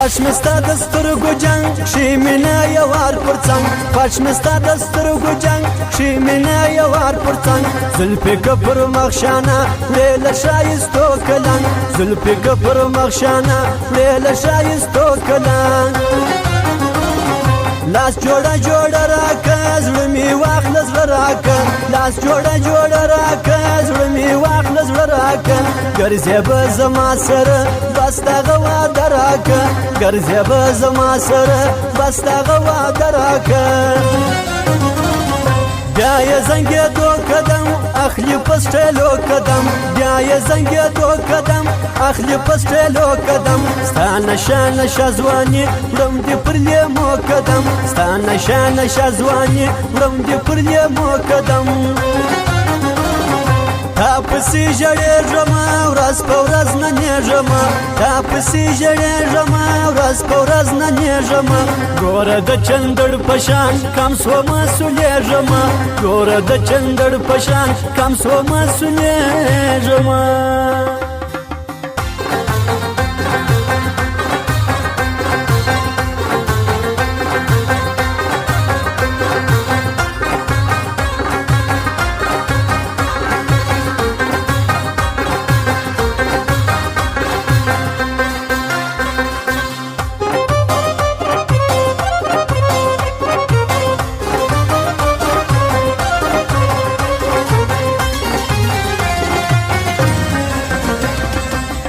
خوش مستا د سترګو جنګ کښې مینه یو وار پر څنګ خوش مستا د سترګو جنګ کښې مینه یو وار پر څنګ زلفې که پر مخ شانه وړې له ښایستو کلنګ زلفې که پر مخ شانه وړې له ښایستو کلنګ لاس جوړه جوړه راکه زړه مې واخله زړه راکه لاس جوړه جوړه راکه زړه مې واخله زړه راکه ګرځې به زما سره بس دغه واده راکه ګرځې به زما سره بس دغه واده راکه بیا یې زنګېدو قدم اخلي په سټیلو قدم بیا یې زنګېدو قدم اخلي په سټیلو قدم ستا نشه نشه ځواني وړم دې پر لیمو قدم ستا نشه نشه ځواني وړم دې پر لیمو قدم تا پسې ژړېږمه ورځ په ورځ نه نیږمه تا پسې ژړېږمه ورځ په ورځ نه نیږمه ګوره د چندړ په شان کم سومه سولېږمه ګوره د چندړ په شان کم سومه سولېږمه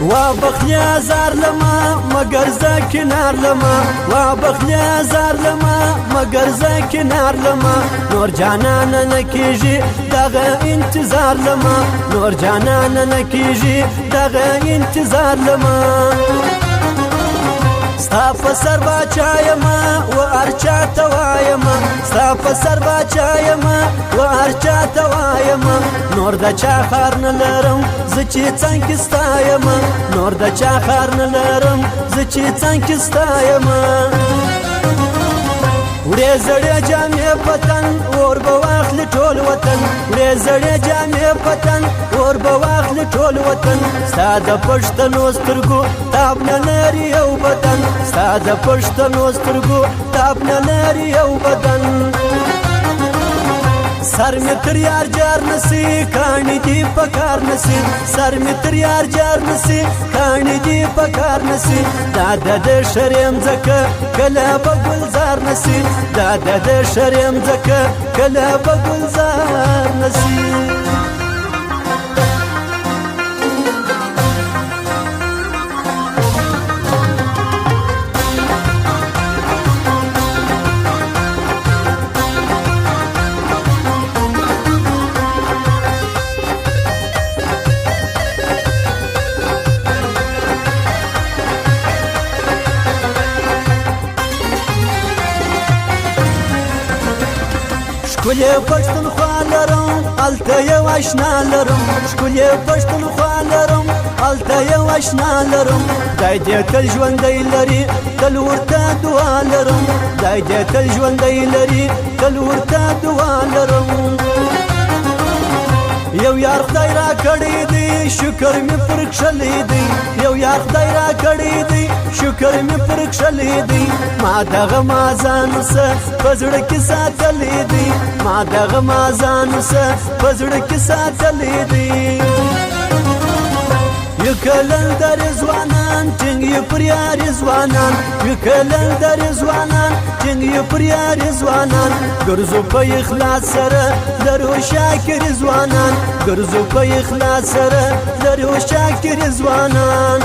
وا بخلیا زار لما مگر زه کنار لما وا بخلیا زار لما مگر زه کنار لما نور جانان نه کیږي دغه انتظار لما نور جانان نه کیږي دغه انتظار لما ستا په سر باچا یمه و هر چا ته وایمه ستا په سر باچا یمه و هر چا ته وایمه نور د چا خار نه لرم زه چې څنګ کې ستا یمه نور د چا خار نه لرم زه چې څنګ کې ستا یمه وړې زړې جامې پتن اور به واخلي ټول وطن وړې زړې جامې پتن اور به واخلي ټول وطن ستا د پښتنو سترګو تاب نه لري یو بدن ستا د پښتنو سترګو تاب نه لري یو بدن سر می تر یار جار نسی کانی دی پکار نسی سر می تر یار جار نسی کانی دی پکار نسی دادا د شرم زکه کله په گلزار نسی دادا د شرم زکه کله په گلزار نسی ښکلې پښتونخوا لرم هلته یو اشنا لرم ښکلې پښتونخوا لرم هلته یو اشنا لرم خدای دې تل ژوندی لري تل ورته دعا لرم خدای دې تل ژوندی لري تل ورته دعا لرم یو یار خدای را کړی دی شکر مې پر کښلی دی یو یار خدای را کړی دی شکر مې پر کښلی دی ما دغه ما ځان څه په زړه کې ساتلی دی ما دغه ما ځان څه په زړه کې ساتلی دی یو کلندر ځوانان ټینګ یې پر یارې ځوانان یو کلندر ځوانان ټینګ یې پر یارې ځوانان ګرځو په اخلاص سره لرو شاکرې ځوانان ګرځو په اخلاص سره لرو شاکرې ځوانان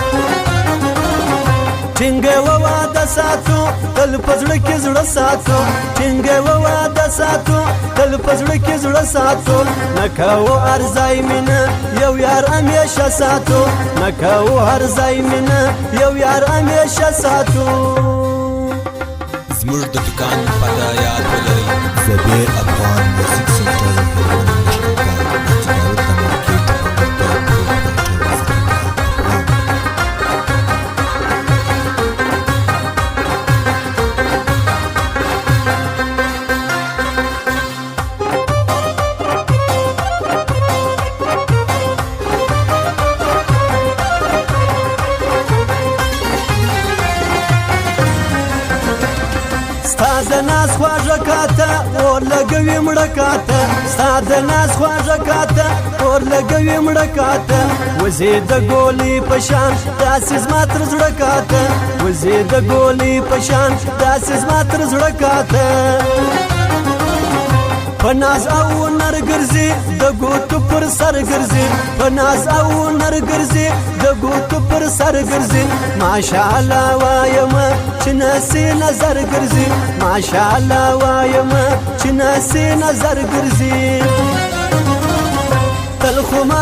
ټینګه واده ساتو تل په زړه کې زړه ساتو ټینګه واده ساتو تل په زړه کې زړه ساتو نکاو هر ځای مینه یو یار همیشه ساتو نکاو هر ځای مینه یو یار همیشه ساتو زموږ د دکان پته یاد ولرئ زبیر افغان میوزیک سنټر ستا د ناز خواږه کاته اور لګوي مړه کاته ستا د ناز خواږه کاته اور لګوي مړه کاته وزې د ګولۍ په شان داسې زما تر زړه کاته وزې د ګولۍ په شان داسې زما تر زړه کاته په ناز او نر ګرځي د ګوتو پر سر ګرځي په ناز او نر ګرځي د ګوتو پر سر ګرځي ماشاءالله وایم چې نسي نظر ګرځي ماشاءالله وایم چې نسي نظر ګرځي تل خو ما